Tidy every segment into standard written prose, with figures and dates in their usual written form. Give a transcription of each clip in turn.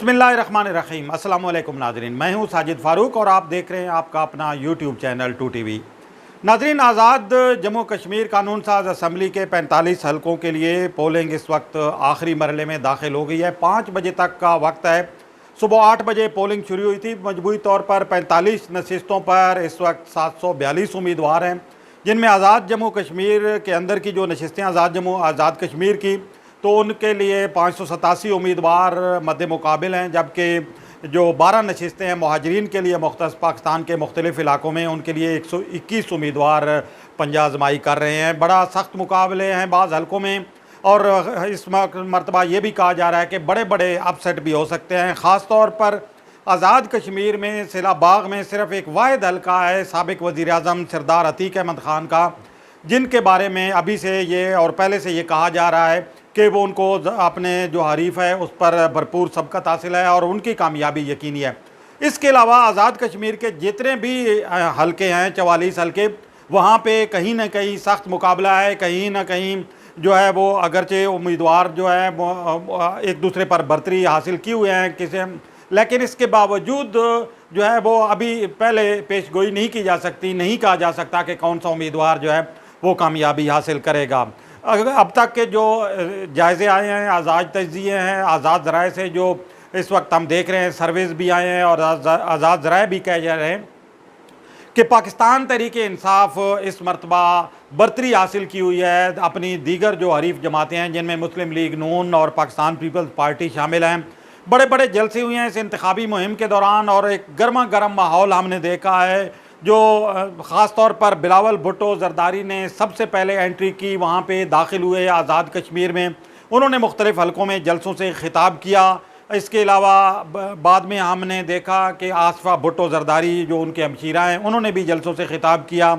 बिस्मिल्लाहिर्रहमानिर्रहीम। अस्सलाम वालेकुम नाजरीन, मैं हूं साजिद फ़ारूक और आप देख रहे हैं आपका अपना यूट्यूब चैनल 2TV। नाजरीन, आज़ाद जम्मू कश्मीर कानून साज असम्बली के 45 हलकों के लिए पोलिंग इस वक्त आखिरी मरहले में दाखिल हो गई है। 5 बजे तक का वक्त है। सुबह 8 बजे पोलिंग शुरू हुई थी। मजबूरी तौर पर 45 नशिस्तों पर इस वक्त 742 उम्मीदवार हैं, जिनमें आज़ाद जम्मू कश्मीर के अंदर की जो नशिस्तें आज़ाद कश्मीर की, तो उनके लिए 587 उम्मीदवार मद्दे मुकाबिल हैं, जबकि जो 12 नशिस्तें हैं मुहाजिरीन के लिए मुख्तस पाकिस्तान के मुख्तलिफ़ इलाकों में, उनके लिए 121 उम्मीदवार पंजा आजमाई कर रहे हैं। बड़ा सख्त मुकाबले हैं बाज़ हलकों में, और इस मरतबा ये भी कहा जा रहा है कि बड़े बड़े अपसेट भी हो सकते हैं। ख़ास तौर पर आज़ाद कश्मीर में सिलाबाग में सिर्फ़ एक वाहिद हल्का है साबिक़ वज़ीर आज़म सरदार अतीक अहमद ख़ान का, जिनके बारे में अभी से ये और पहले से ये कहा जा रहा है कि वो उनको अपने जो हरीफ है उस पर भरपूर सबकत हासिल है और उनकी कामयाबी यकीनी है। इसके अलावा आज़ाद कश्मीर के जितने भी हलके हैं, 44 हलके, वहाँ पे कहीं ना कहीं सख्त मुकाबला है। कहीं ना कहीं जो है वो अगरचे उम्मीदवार जो है वो एक दूसरे पर बरतरी हासिल किए हुए हैं किसी, लेकिन इसके बावजूद जो है वो अभी पहले पेश गोई नहीं की जा सकती। नहीं कहा जा सकता कि कौन सा उम्मीदवार जो है वो कामयाबी हासिल करेगा। अब तक के जो जायज़े आए हैं, आज़ाद तज्ज़िये हैं, आज़ाद ज़राए से जो इस वक्त हम देख रहे हैं, सर्विस भी आए हैं और आज़ाद ज़राए भी कहे जा रहे हैं कि पाकिस्तान तहरीक इंसाफ इस मरतबा बरतरी हासिल की हुई है अपनी दीगर जो हरीफ जमातें हैं, जिनमें मुस्लिम लीग नून और पाकिस्तान पीपल्स पार्टी शामिल हैं। बड़े बड़े जलसे हुए हैं इस इंतखाबी मुहिम के दौरान और एक गर्मा गर्म माहौल हमने देखा है। जो ख़ास तौर पर बिलावल भुट्टो ज़रदारी ने सबसे पहले एंट्री की, वहाँ पे दाखिल हुए आज़ाद कश्मीर में। उन्होंने मुख्तलिफ़ हलकों में जलसों से ख़िताब किया। इसके अलावा बाद में हमने देखा कि आसफ़ा भुट्टो ज़रदारी जो उनके हमशीरा हैं, उन्होंने भी जलसों से ख़िताब किया।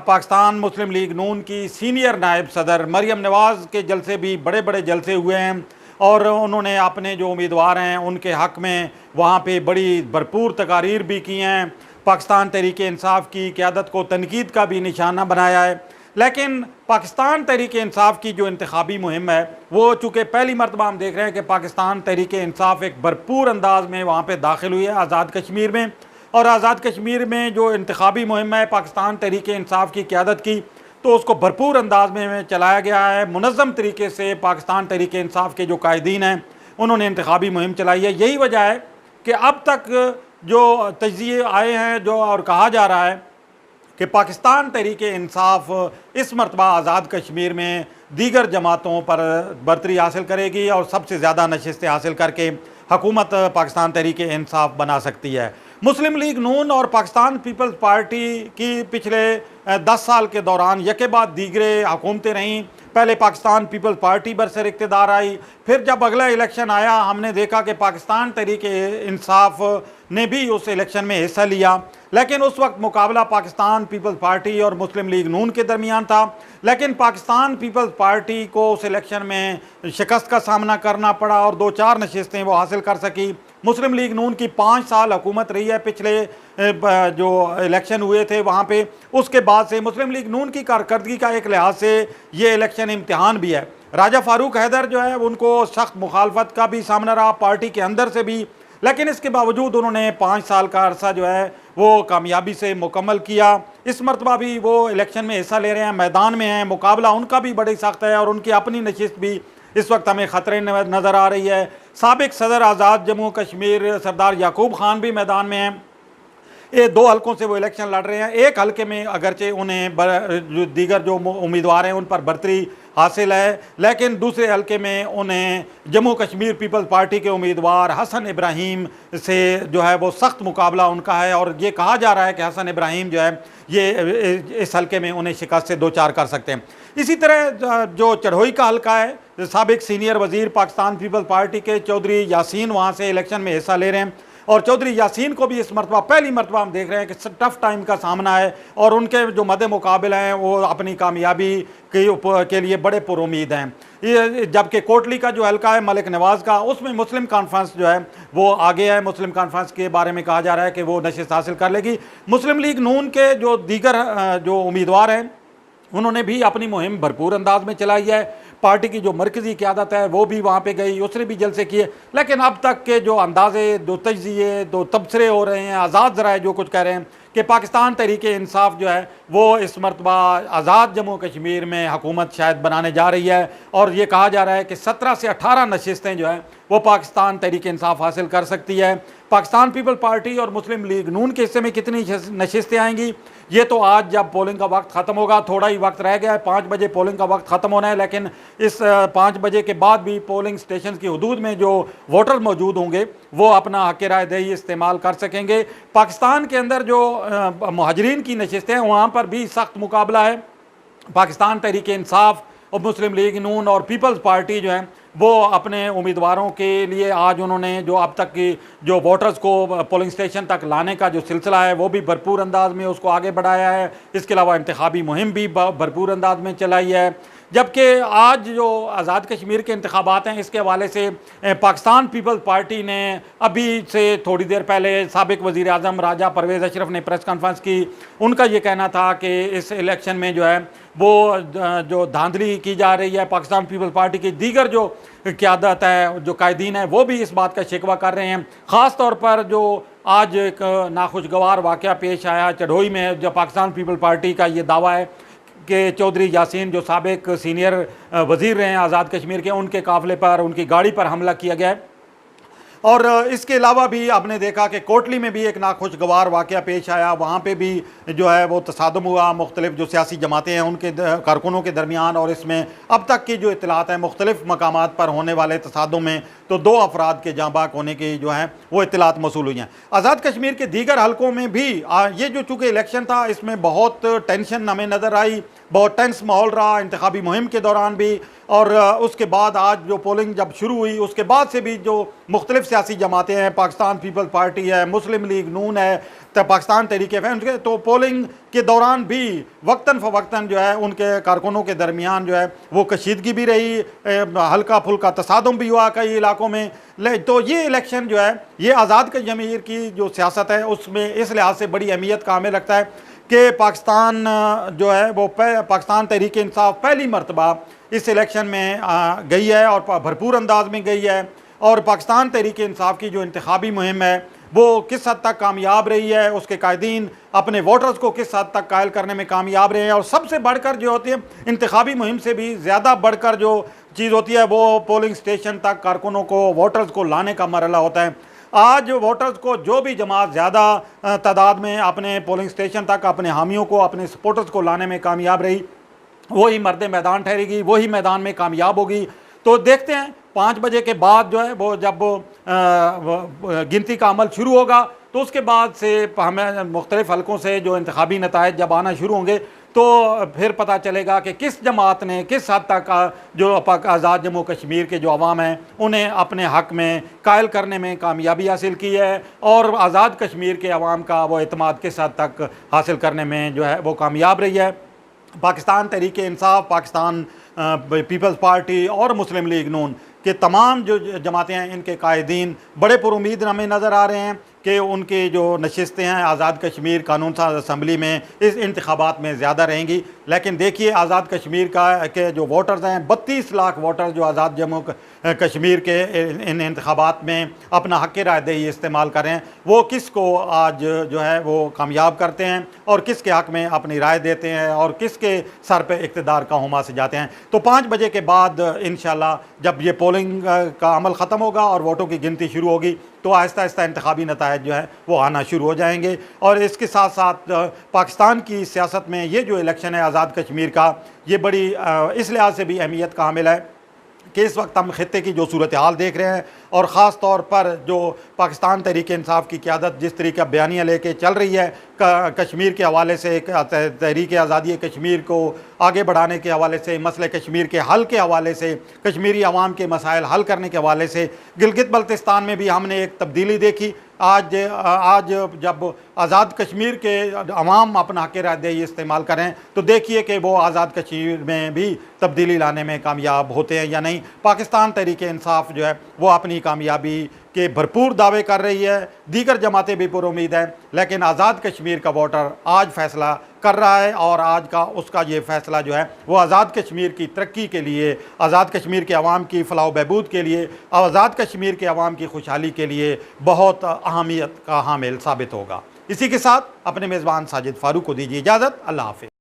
पाकिस्तान मुस्लिम लीग नून की सीनियर नायब सदर मरियम नवाज़ के जलसे भी बड़े बड़े जलसे हुए हैं और उन्होंने अपने जो उम्मीदवार हैं उनके हक़ में वहाँ पे बड़ी भरपूर तकारीर भी की हैं। पाकिस्तान तहरीक इंसाफ की क़यादत को तनकीद का भी निशाना बनाया है। लेकिन पाकिस्तान तहरीक इंसाफ की जो इंतखाबी मुहिम है वो चूँकि पहली मरतबा हम देख रहे हैं कि पाकिस्तान तहरीक इंसाफ एक भरपूर अंदाज में वहाँ पे दाखिल हुई है आज़ाद कश्मीर में, और आज़ाद कश्मीर में जो इंतखाबी मुहिम है पाकिस्तान तहरीक इंसाफ की क़यादत की, तो उसको भरपूर अंदाज में चलाया गया है। मुनज़्ज़म तरीके से पाकिस्तान तहरीक इंसाफ के जो कायदीन हैं उन्होंने इंतखाबी मुहिम चलाई है। यही वजह है कि अब तक जो तज्ज़िये आए हैं जो और कहा जा रहा है कि पाकिस्तान तहरीक इंसाफ इस मरतबा आज़ाद कश्मीर में दीगर जमातों पर बरतरी हासिल करेगी और सबसे ज़्यादा नशिस्तें हासिल करके हुकूमत पाकिस्तान तहरीक इंसाफ बना सकती है। मुस्लिम लीग नून और पाकिस्तान पीपल्स पार्टी की पिछले 10 साल के दौरान यके बाद दीगरे हुकूमतें रहीं। पहले पाकिस्तान पीपल्स पार्टी बरसर इक़्तिदार आई, फिर जब अगला इलेक्शन आया हमने देखा कि पाकिस्तान तहरीक इंसाफ ने भी उस इलेक्शन में हिस्सा लिया, लेकिन उस वक्त मुकाबला पाकिस्तान पीपल्स पार्टी और मुस्लिम लीग नून के दरमियान था। लेकिन पाकिस्तान पीपल्स पार्टी को उस इलेक्शन में शिकस्त का सामना करना पड़ा और 2-4 नशिस्तें वो हासिल कर सकी। मुस्लिम लीग नून की 5 साल हुकूमत रही है पिछले जो इलेक्शन हुए थे वहाँ पे। उसके बाद से मुस्लिम लीग नून की कारकर्दगी का एक लिहाज से ये इलेक्शन इम्तिहान भी है। राजा फ़ारूक हैदर जो है उनको सख्त मुखालफत का भी सामना रहा पार्टी के अंदर से भी, लेकिन इसके बावजूद उन्होंने 5 साल का अरसा जो है वो कामयाबी से मुकम्मल किया। इस मरतबा भी वो इलेक्शन में हिस्सा ले रहे हैं, मैदान में हैं। मुकाबला उनका भी बड़ी सख्त है और उनकी अपनी नशिस्त भी इस वक्त हमें ख़तरे नज़र आ रही है। साबिक़ सदर आज़ाद जम्मू कश्मीर सरदार याकूब ख़ान भी मैदान में हैं। ये 2 हलकों से वो इलेक्शन लड़ रहे हैं। एक हलके में अगरचे उन्हें जो दीगर जो उम्मीदवार हैं उन पर बरतरी हासिल है, लेकिन दूसरे हलके में उन्हें जम्मू कश्मीर पीपल्स पार्टी के उम्मीदवार हसन इब्राहीम से जो है वो सख्त मुकाबला उनका है। और ये कहा जा रहा है कि हसन इब्राहीम जो है ये इस हलके में उन्हें शिकस्त से 2-4 कर सकते हैं। इसी तरह जो चढ़ोई का हलका है, साबिक़ सीनियर वज़ीर पाकिस्तान पीपल्स पार्टी के चौधरी यासीन वहाँ से इलेक्शन में हिस्सा ले रहे हैं, और चौधरी यासीन को भी इस मरतबा पहली मरतबा हम देख रहे हैं कि टफ़ टाइम का सामना है और उनके जो मद्दे मुकाबले हैं वो अपनी कामयाबी के लिए बड़े पुरुमीद हैं। ये जबकि कोटली का जो हल्का है मलिक नवाज़ का, उसमें मुस्लिम कॉन्फ्रेंस जो है वो आगे है। मुस्लिम कॉन्फ्रेंस के बारे में कहा जा रहा है कि वो नशिस्त हासिल कर लेगी। मुस्लिम लीग नून के जो दीगर जो उम्मीदवार हैं उन्होंने भी अपनी मुहिम भरपूर अंदाज में चलाई है। पार्टी की जो मरकज़ी क़यादत है वो भी वहाँ पे गई, उसने भी जलसे किए। लेकिन अब तक के जो अंदाज़े, दो तज्ज़िये, दो तबसरे हो रहे हैं, आज़ाद ज़राए जो कुछ कह रहे हैं कि पाकिस्तान तहरीक इंसाफ जो है वो इस मरतबा आज़ाद जम्मू कश्मीर में हुकूमत शायद बनाने जा रही है, और ये कहा जा रहा है कि 17 से 18 नशिस्तें जो हैं वो पाकिस्तान तहरीक इंसाफ हासिल कर सकती है। पाकिस्तान पीपल पार्टी और मुस्लिम लीग नून के हिस्से में कितनी नशिस्तें आएंगी ये तो आज जब पोलिंग का वक्त ख़त्म होगा, थोड़ा ही वक्त रह गया है, 5 बजे पोलिंग का वक्त ख़त्म होना है, लेकिन इस 5 बजे के बाद भी पोलिंग स्टेशन की हदूद में जो वोटर मौजूद होंगे वो अपना हक़ राय दही इस्तेमाल कर सकेंगे। पाकिस्तान के अंदर जो मुहाजिरीन की नशिस्तें हैं वहाँ पर भी सख्त मुकाबला है। पाकिस्तान तहरीक इंसाफ और मुस्लिम लीग नून और पीपल्स पार्टी जो है वो अपने उम्मीदवारों के लिए आज उन्होंने जो अब तक की जो वोटर्स को पोलिंग स्टेशन तक लाने का जो सिलसिला है वो भी भरपूर अंदाज में उसको आगे बढ़ाया है। इसके अलावा इंतखाबी मुहिम भी भरपूर अंदाज में चलाई है। जबकि आज जो आज़ाद कश्मीर के इंतखाबात हैं इसके हवाले से पाकिस्तान पीपल्स पार्टी ने अभी से थोड़ी देर पहले साबिक वज़ीर आज़म राजा परवेज़ अशरफ ने प्रेस कॉन्फ्रेंस की। उनका ये कहना था कि इस इलेक्शन में जो है वो जो धांधली की जा रही है, पाकिस्तान पीपल्स पार्टी की दीगर जो क़यादत है, जो कायदीन है, वो भी इस बात का शिकवा कर रहे हैं। ख़ास तौर पर जो आज एक नाखुशगवार वाक़या पेश आया चढ़ोई में, जो पाकिस्तान पीपल्स पार्टी का ये दावा है कि चौधरी यासीन जो साबिक सीनियर वज़ीर रहे हैं आज़ाद कश्मीर के, उनके काफ़िले पर, उनकी गाड़ी पर हमला किया गया है। और इसके अलावा भी आपने देखा कि कोटली में भी एक नाखुशगवार वाक़या पेश आया, वहाँ पे भी जो है वो तसादम हुआ मुख्तलिफ जो सियासी जमातें हैं उनके कारकुनों के दरमियान। और इसमें अब तक की जो इत्तलात हैं मुख्तलिफ मकामात पर होने वाले तसादम में तो 2 अफराद के जाँ बाक होने की जो है वो इत्तलात मौसूल हुई हैं। आज़ाद कश्मीर के दीगर हलकों में भी ये जो चूँकि इलेक्शन था इसमें बहुत टेंशन हमें नज़र आई, बहुत टेंस माहौल रहा इंतखाबी मुहिम के दौरान भी। और उसके बाद आज जो पोलिंग जब शुरू हुई उसके बाद से भी जो मुख्तलिफ सियासी जमातें हैं, पाकिस्तान पीपल्स पार्टी है, मुस्लिम लीग नून है, तो पाकिस्तान तहरीक है, तो पोलिंग के दौरान भी वक्तन फ़वक्तन जो है उनके कारकुनों के दरमियान जो है वो कशीदगी भी रही, हल्का फुल्का तसादम भी हुआ कई इलाकों में। तो ये इलेक्शन जो है ये आज़ाद कश्मीर की जो सियासत है उसमें इस लिहाज से बड़ी अहमियत का हमें लगता है कि पाकिस्तान जो है वो पाकिस्तान तहरीक इंसाफ पहली मरतबा इस इलेक्शन में गई है और भरपूर अंदाज में गई है। और पाकिस्तान तहरीक इंसाफ की जो इंतखाबी मुहिम है वो किस हद तक कामयाब रही है, उसके कायदीन अपने वोटर्स को किस हद तक कायल करने में कामयाब रहे हैं। और सबसे बढ़कर जो होती है इंतखाबी मुहिम से भी ज़्यादा बढ़कर जो चीज़ होती है वो पोलिंग स्टेशन तक कारकुनों को, वोटर्स को लाने का मरहला होता है। आज वोटर्स को जो भी जमात ज़्यादा तादाद में अपने पोलिंग स्टेशन तक अपने हामियों को, अपने सपोर्टर्स को लाने में कामयाब रही, वही मर्द मैदान ठहरेगी, वही मैदान में कामयाब होगी। तो देखते हैं 5 बजे के बाद जो है वो जब गिनती का अमल शुरू होगा तो उसके बाद से हमें मुख्तलिफ हलकों से जो इंतखाबी नताइज जब आना शुरू होंगे तो फिर पता चलेगा कि किस जमात ने किस हद तक जो आज़ाद जम्मू कश्मीर के जो अवाम हैं उन्हें अपने हक़ में कायल करने में कामयाबी हासिल की है और आज़ाद कश्मीर के अवाम का वो एतमाद किस हद तक हासिल करने में जो है वो कामयाब रही है। पाकिस्तान तहरीक इंसाफ, पाकिस्तान पीपल्स पार्टी और मुस्लिम लीग नून के तमाम जो जमातें हैं इनके कायदीन बड़े पुरुमीद हमें नज़र आ रहे हैं कि उनकी जो नशिस्तें हैं आज़ाद कश्मीर कानून साज असम्बली में इस इंतखाबात में ज़्यादा रहेंगी। लेकिन देखिए आज़ाद कश्मीर के जो वोटर्स हैं 32 लाख वोटर्स जो आज़ाद जम्मू कश्मीर के इन इंतखाबात में अपना हक़ राय दही इस्तेमाल करें, वो किस को आज जो है वो कामयाब करते हैं और किसके हक़ में अपनी राय देते हैं और किसके सर पे इक़्तिदार का हुमा से जाते हैं। तो 5 बजे के बाद इंशाल्लाह जब ये पोलिंग का अमल ख़त्म होगा और वोटों की गिनती शुरू होगी तो आहिस्ता आहिस्ता इंतखाबी नताइज जो है वो आना शुरू हो जाएंगे। और इसके साथ साथ पाकिस्तान की सियासत में ये जो इलेक्शन है आज़ाद कश्मीर का, ये बड़ी इस लिहाज से भी अहमियत का हामिल है कि इस वक्त हम खित्ते की जो सूरत हाल देख रहे हैं और ख़ास तौर पर जो पाकिस्तान तहरीक इंसाफ की क़यादत जिस तरीके बयानियाँ लेके चल रही है कश्मीर के हवाले से, तहरीक आज़ादी कश्मीर को आगे बढ़ाने के हवाले से, मसले कश्मीर के हल के हवाले से, कश्मीरी अवाम के मसाइल हल करने के हवाले से, गिलगित बल्तिस्तान में भी हमने एक तब्दीली देखी। आज जब आज़ाद कश्मीर के अवाम अपना हक़ राय दही इस्तेमाल करें तो देखिए कि वो आज़ाद कश्मीर में भी तब्दीली लाने में कामयाब होते हैं या नहीं। पाकिस्तान तहरीक इंसाफ जो है वो अपनी कामयाबी के भरपूर दावे कर रही है, दीगर जमातें भी पुरुम्मीद हैं, लेकिन आज़ाद कश्मीर का वोटर आज फैसला कर रहा है और आज का उसका ये फैसला जो है वो आज़ाद कश्मीर की तरक्की के लिए, आज़ाद कश्मीर के अवाम की फलाह बहबूद के लिए, आज़ाद कश्मीर के अवाम की खुशहाली के लिए बहुत अहमियत का हामिल साबित होगा। इसी के साथ अपने मेज़बान साजिद फ़ारूक को दीजिए इजाज़त। अल्लाह हाफ़िज़।